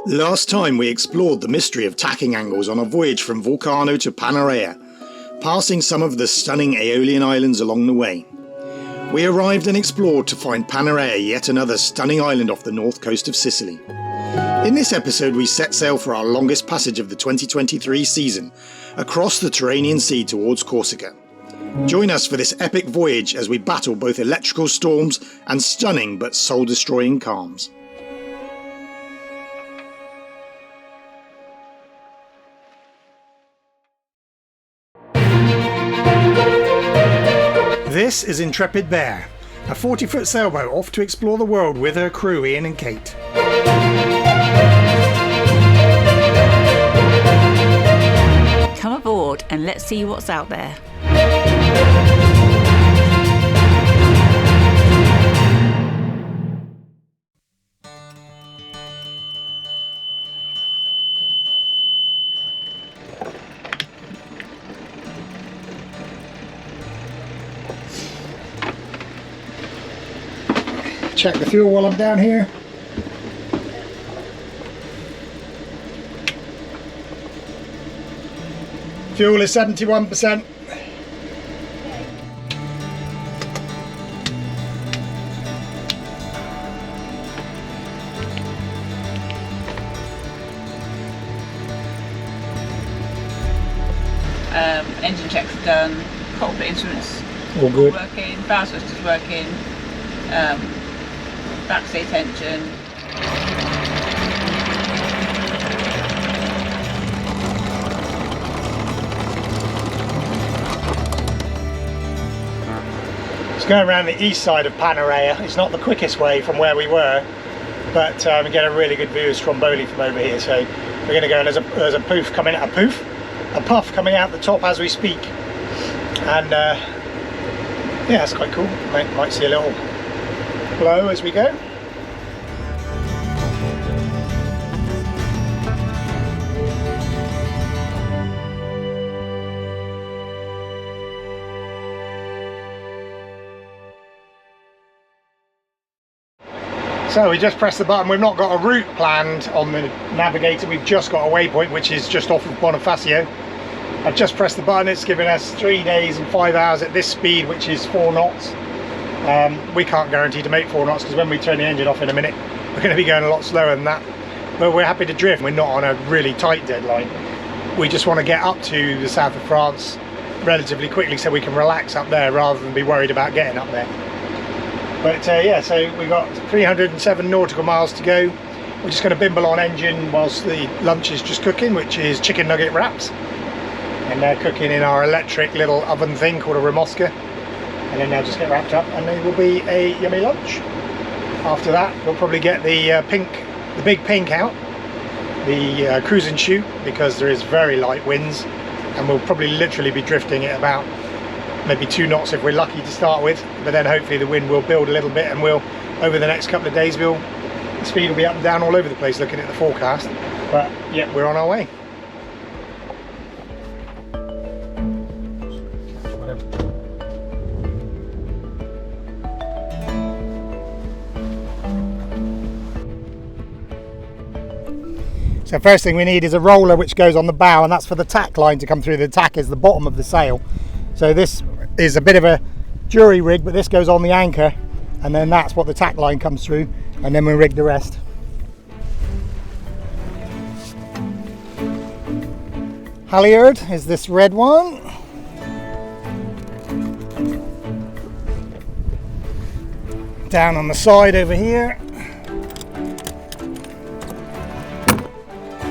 Last time we explored the mystery of tacking angles on a voyage from Vulcano to Panarea, passing some of the stunning Aeolian islands along the way. We arrived and explored to find Panarea, yet another stunning island off the north coast of Sicily. In this episode we set sail for our longest passage of the 2023 season, across the Tyrrhenian Sea towards Corsica. Join us for this epic voyage as we battle both electrical storms and stunning but soul-destroying calms. This is Intrepid Bear, a 40-foot sailboat off to explore the world with her crew Ian and Kate. Come aboard and let's see what's out there. Check the fuel while I'm down here. Fuel is 71%. Engine checks are done, cockpit instruments All good. working, power switch is working, backseat tension. It's going around the east side of Panarea. It's not the quickest way from where we were, but we get a really good view of Stromboli from over here. So we're going to go, and there's a puff coming out coming out the top as we speak, and yeah, that's quite cool. Might see a little glow as we go. So we just pressed the button. We've not got a route planned on the navigator, we've just got a waypoint which is just off of Bonifacio. I've just pressed the button. It's given us 3 days and 5 hours at this speed, which is 4 knots. We can't guarantee to make 4 knots because when we turn the engine off in a minute we're going to be going a lot slower than that, but we're happy to drift. We're not on a really tight deadline. We just want to get up to the south of France relatively quickly so we can relax up there rather than be worried about getting up there. But yeah, so we've got 307 nautical miles to go. We're just going to bimble on engine whilst the lunch is just cooking, which is chicken nugget wraps. And they're cooking in our electric little oven thing called a Ramoska. And then they'll just get wrapped up and it will be a yummy lunch. After that, we'll probably get the big pink out, the cruising chute, because there is very light winds. And we'll probably literally be drifting at about maybe 2 knots if we're lucky to start with, but then hopefully the wind will build a little bit, and we'll, over the next couple of days, the speed will be up and down all over the place looking at the forecast. But yeah, we're on our way. So first thing we need is a roller which goes on the bow, and that's for the tack line to come through. The tack is the bottom of the sail. So this is a bit of a jury rig, but this goes on the anchor, and then that's what the tack line comes through, and then we rig the rest. Halyard is this red one. Down on the side over here.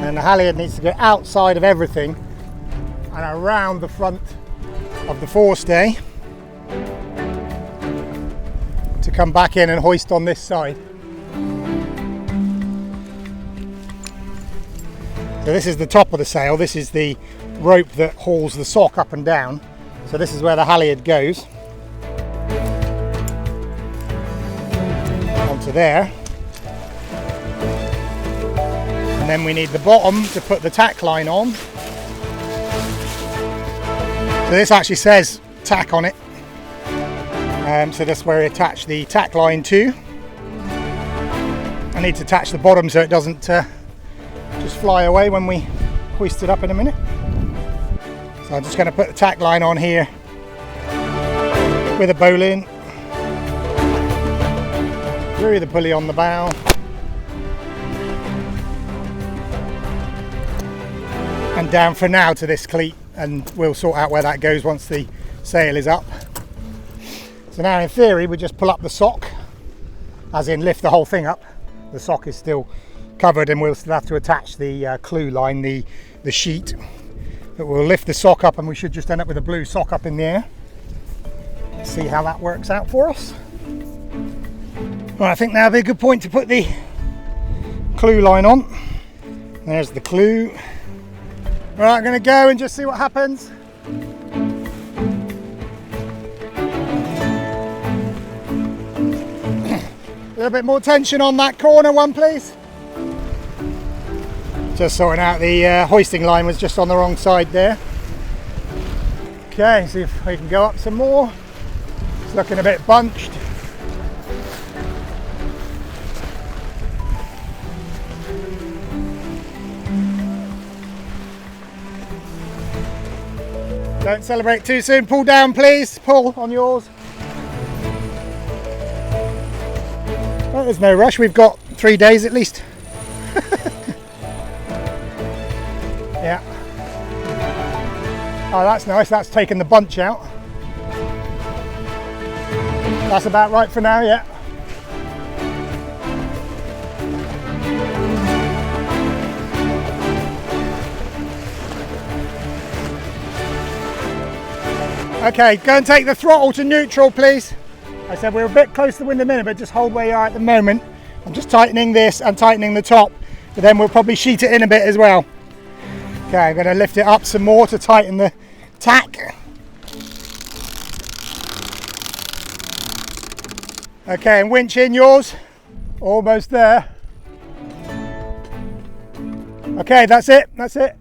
And the halyard needs to go outside of everything and around the front of the forestay to come back in and hoist on this side. So this is the top of the sail. This is the rope that hauls the sock up and down. So this is where the halyard goes onto there. And then we need the bottom to put the tack line on. So this actually says tack on it. So that's where we attach the tack line to. I need to attach the bottom so it doesn't just fly away when we hoist it up in a minute. So I'm just going to put the tack line on here with a bowline through the pulley on the bow, and down for now to this cleat, and we'll sort out where that goes once the sail is up. So now in theory we just pull up the sock, as in lift the whole thing up. The sock is still covered and we'll still have to attach the clue line, the sheet, but we'll lift the sock up and we should just end up with a blue sock up in the air. Let's see how that works out for us. Well, I think now would be a good point to put the clue line on. There's the clue. Right, I'm going to go and just see what happens. A little bit more tension on that corner one, please. Just sorting out the hoisting line was just on the wrong side there. Okay, see if we can go up some more. It's looking a bit bunched. Don't celebrate too soon. Pull down, please. Pull on yours. Well, there's no rush. We've got 3 days at least. Yeah. Oh, that's nice. That's taken the bunch out. That's about right for now, yeah. Okay, go and take the throttle to neutral, please. I said we're a bit close to the wind a minute, but just hold where you are at the moment. I'm just tightening this and tightening the top, but then we'll probably sheet it in a bit as well. Okay, I'm going to lift it up some more to tighten the tack. Okay, and winch in yours. Almost there. Okay, that's it, that's it.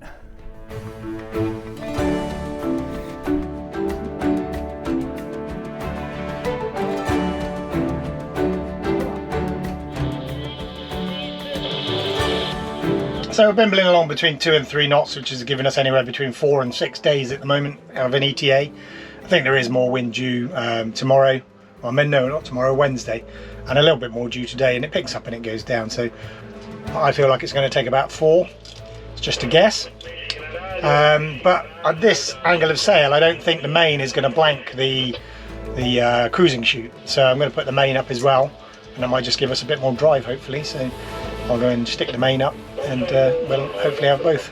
So we've been bimbling along between 2 and 3 knots, which is giving us anywhere between 4 and 6 days at the moment of an ETA. I think there is more wind due tomorrow, well, no, not tomorrow, Wednesday, and a little bit more due today, and it picks up and it goes down. So I feel like it's going to take about 4. It's just a guess. But at this angle of sail, I don't think the main is going to blank the cruising chute. So I'm going to put the main up as well, and that might just give us a bit more drive, hopefully. So I'll go and stick the main up, and we'll hopefully have both.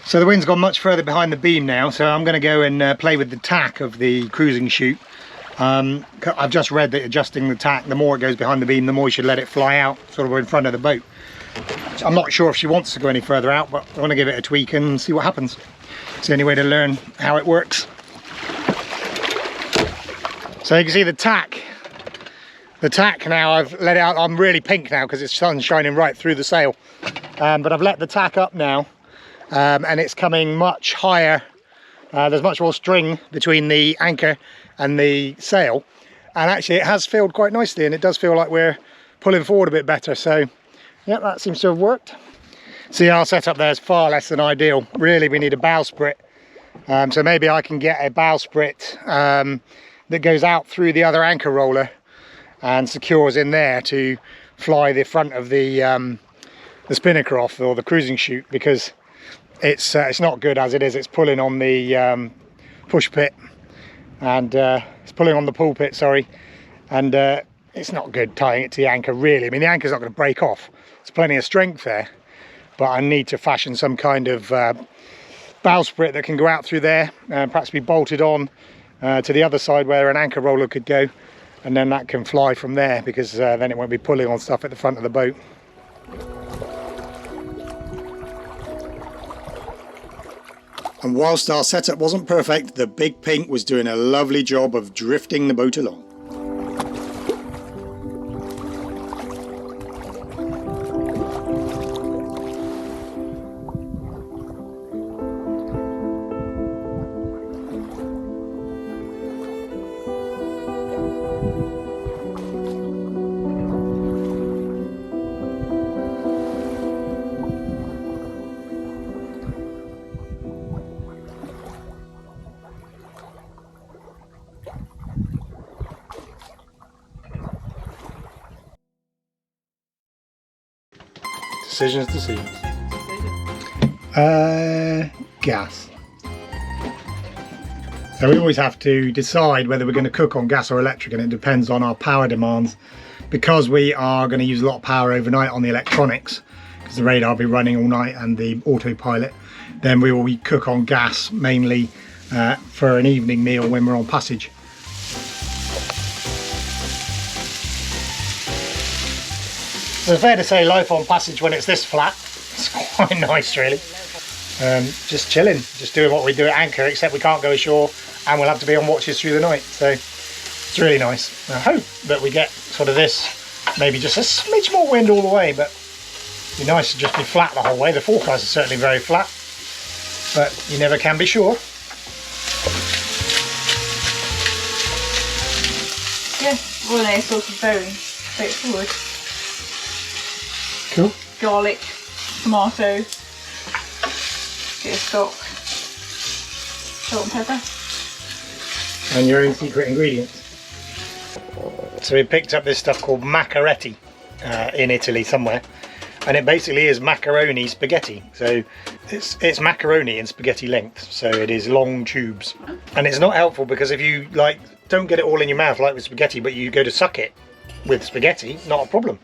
So the wind's gone much further behind the beam now, so I'm going to go and play with the tack of the cruising chute. I've just read that adjusting the tack, the more it goes behind the beam, the more you should let it fly out, sort of in front of the boat. So I'm not sure if she wants to go any further out, but I want to give it a tweak and see what happens. It's the only way to learn how it works. So you can see the tack. The tack now, I've let it out. I'm really pink now because the sun's shining right through the sail. But I've let the tack up now. And it's coming much higher. There's much more string between the anchor and the sail, and actually it has filled quite nicely, and it does feel like we're pulling forward a bit better. So yeah, that seems to have worked. See, our setup there is far less than ideal. Really, we need a bowsprit, so maybe I can get a bowsprit that goes out through the other anchor roller and secures in there to fly the front of the spinnaker off, or the cruising chute, because it's not good as it is. It's pulling on the push pit, and it's pulling on the pull pit, sorry, and it's not good tying it to the anchor, really. I mean, the anchor's not going to break off. There's plenty of strength there, but I need to fashion some kind of bowsprit that can go out through there and perhaps be bolted on to the other side where an anchor roller could go, and then that can fly from there, because then it won't be pulling on stuff at the front of the boat. And whilst our setup wasn't perfect, the big pink was doing a lovely job of drifting the boat along. Decisions. Gas. So we always have to decide whether we're going to cook on gas or electric, and it depends on our power demands. Because we are going to use a lot of power overnight on the electronics, because the radar will be running all night and the autopilot, then we will cook on gas mainly for an evening meal when we're on passage. So it's fair to say life on passage when it's this flat, it's quite nice really. Just chilling, just doing what we do at anchor, except we can't go ashore and we'll have to be on watches through the night. So it's really nice. I hope that we get sort of this, maybe just a smidge more wind all the way, but it'd be nice to just be flat the whole way. The forecast is certainly very flat, but you never can be sure. Yeah, well, it's also very straightforward. Cool. Garlic, tomato, bit of stock, salt and pepper. And your own secret ingredients. So we picked up this stuff called macaretti in Italy somewhere, and it basically is macaroni spaghetti. So it's macaroni in spaghetti length, so it is long tubes. And it's not helpful because if you don't get it all in your mouth like with spaghetti, but you go to suck it with spaghetti, not a problem.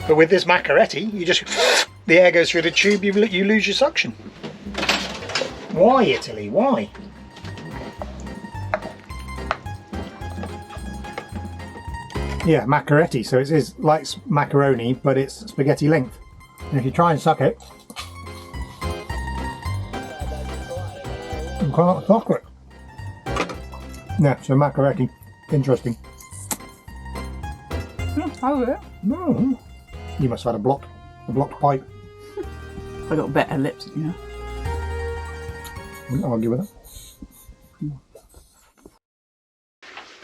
But with this macaretti, you just, the air goes through the tube, you lose your suction. Why, Italy? Why? Yeah, macaretti. So it is like macaroni, but it's spaghetti length. And if you try and suck it, you can't suck it. Yeah, so macaretti. Interesting. Oh yeah. No. You must have had a blocked pipe. I got better lips, you know. Wouldn't argue with that.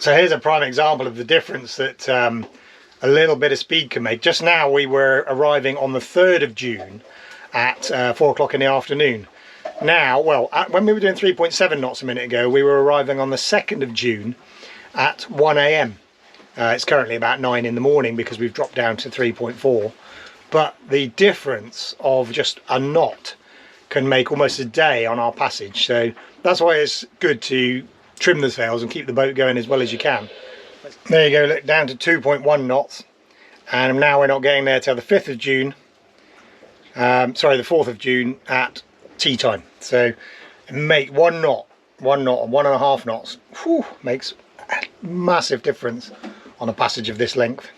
So here's a prime example of the difference that a little bit of speed can make. Just now we were arriving on the 3rd of June at 4 o'clock in the afternoon. Now, well, when we were doing 3.7 knots a minute ago, we were arriving on the 2nd of June at 1 AM. It's currently about 9 in the morning because we've dropped down to 3.4, but the difference of just a knot can make almost a day on our passage. So that's why it's good to trim the sails and keep the boat going as well as you can. There you go, look, down to 2.1 knots, and now we're not getting there till the 5th of June, sorry, the 4th of June at tea time. So make one knot or 1.5 knots, whew, makes a massive difference on a passage of this length.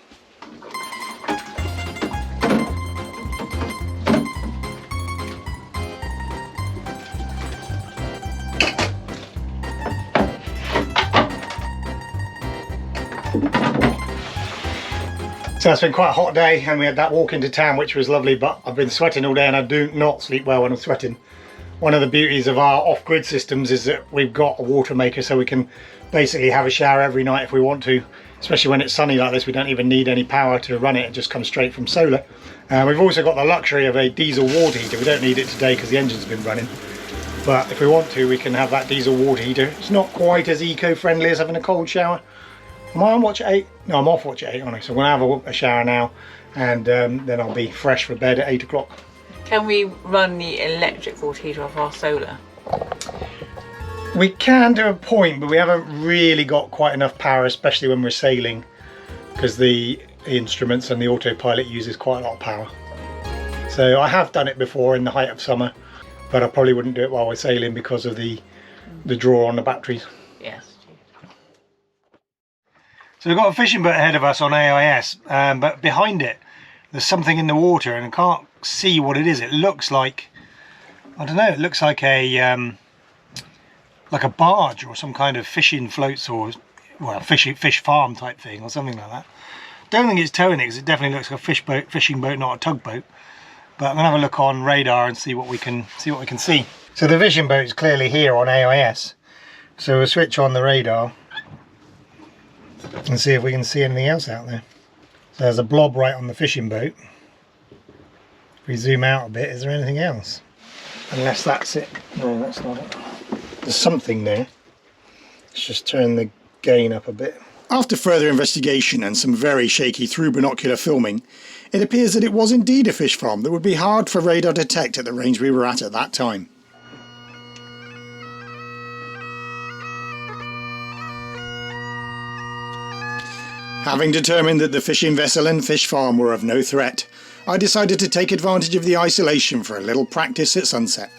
So it's been quite a hot day, and we had that walk into town which was lovely, but I've been sweating all day and I do not sleep well when I'm sweating. One of the beauties of our off-grid systems is that we've got a water maker, so we can basically have a shower every night if we want to. Especially when it's sunny like this, we don't even need any power to run it, it just comes straight from solar. We've also got the luxury of a diesel water heater. We don't need it today because the engine's been running, but if we want to, we can have that diesel water heater. It's not quite as eco-friendly as having a cold shower. Am I on watch at 8? No, I'm off watch at 8, aren't I? So I'm going to have a shower now, and then I'll be fresh for bed at 8 o'clock. Can we run the electric water heater off our solar? We can to a point, but we haven't really got quite enough power, especially when we're sailing, because the instruments and the autopilot uses quite a lot of power. So I have done it before in the height of summer, but I probably wouldn't do it while we're sailing because of the draw on the batteries. Yes. So we've got a fishing boat ahead of us on AIS, but behind it there's something in the water and I can't see what it is. It looks like, I don't know, it looks like a barge or some kind of fishing floats, or well, fish farm type thing or something like that. Don't think it's towing it because it definitely looks like a fishing boat, not a tugboat. But I'm gonna have a look on radar and see what we can see. So the fishing boat's clearly here on AIS. So we'll switch on the radar and see if we can see anything else out there. So there's a blob right on the fishing boat. If we zoom out a bit, is there anything else? Unless that's it. No, that's not it. There's something there. Let's just turn the gain up a bit. After further investigation and some very shaky through binocular filming, it appears that it was indeed a fish farm that would be hard for radar to detect at the range we were at that time. Having determined that the fishing vessel and fish farm were of no threat, I decided to take advantage of the isolation for a little practice at sunset.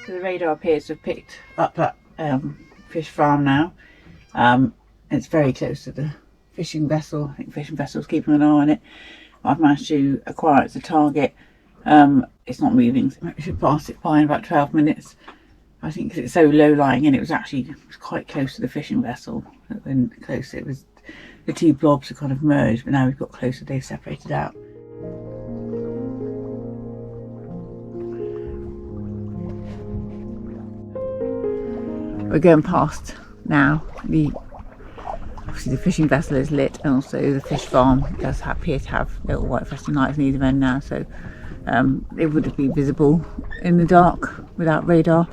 So the radar appears to have picked up that fish farm now. It's very close to the fishing vessel. I think the fishing vessel's keeping an eye on it. I've managed to acquire it as a target. It's not moving, so we should pass it by in about 12 minutes. I think because it's so low lying and it was quite close to the fishing vessel. When close, it was, the two blobs are kind of merged, but now we've got closer, they've separated out. We're going past now. Obviously the fishing vessel is lit, and also the fish farm does appear to have little white flashing lights in either end now, so it would be visible in the dark without radar.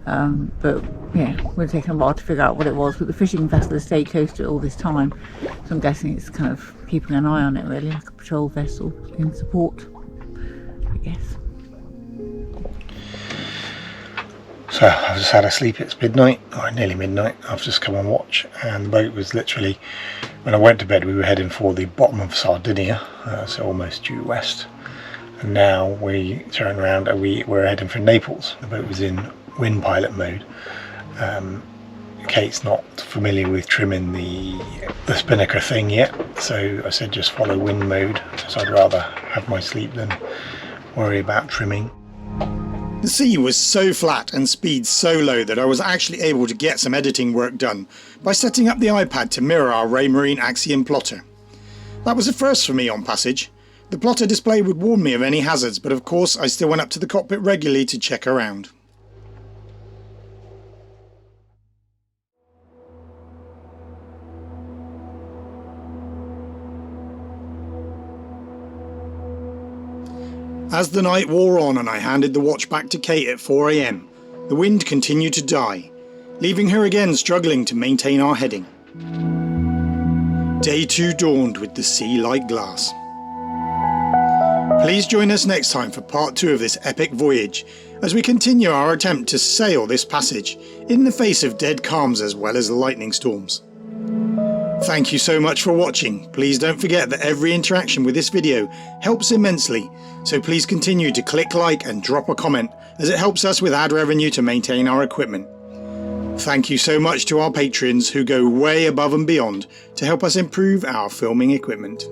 But yeah, we're taking a while to figure out what it was, but the fishing vessel has stayed close to it all this time, so I'm guessing it's kind of keeping an eye on it, really, like a patrol vessel in support, I guess. So I've just had a sleep. It's midnight, or nearly midnight. I've just come on watch, and the boat was literally, when I went to bed, we were heading for the bottom of Sardinia, so almost due west. And now we turn around and we're heading for Naples. The boat was in wind pilot mode. Kate's not familiar with trimming the spinnaker thing yet, so I said just follow wind mode, because I'd rather have my sleep than worry about trimming. The sea was so flat and speed so low that I was actually able to get some editing work done by setting up the iPad to mirror our Raymarine Axiom plotter. That was a first for me on passage. The plotter display would warn me of any hazards, but of course I still went up to the cockpit regularly to check around. As the night wore on and I handed the watch back to Kate at 4 AM, the wind continued to die, leaving her again struggling to maintain our heading. Day 2 dawned with the sea like glass. Please join us next time for part 2 of this epic voyage, as we continue our attempt to sail this passage in the face of dead calms as well as lightning storms. Thank you so much for watching. Please don't forget that every interaction with this video helps immensely, so please continue to click like and drop a comment, as it helps us with ad revenue to maintain our equipment. Thank you so much to our patrons who go way above and beyond to help us improve our filming equipment.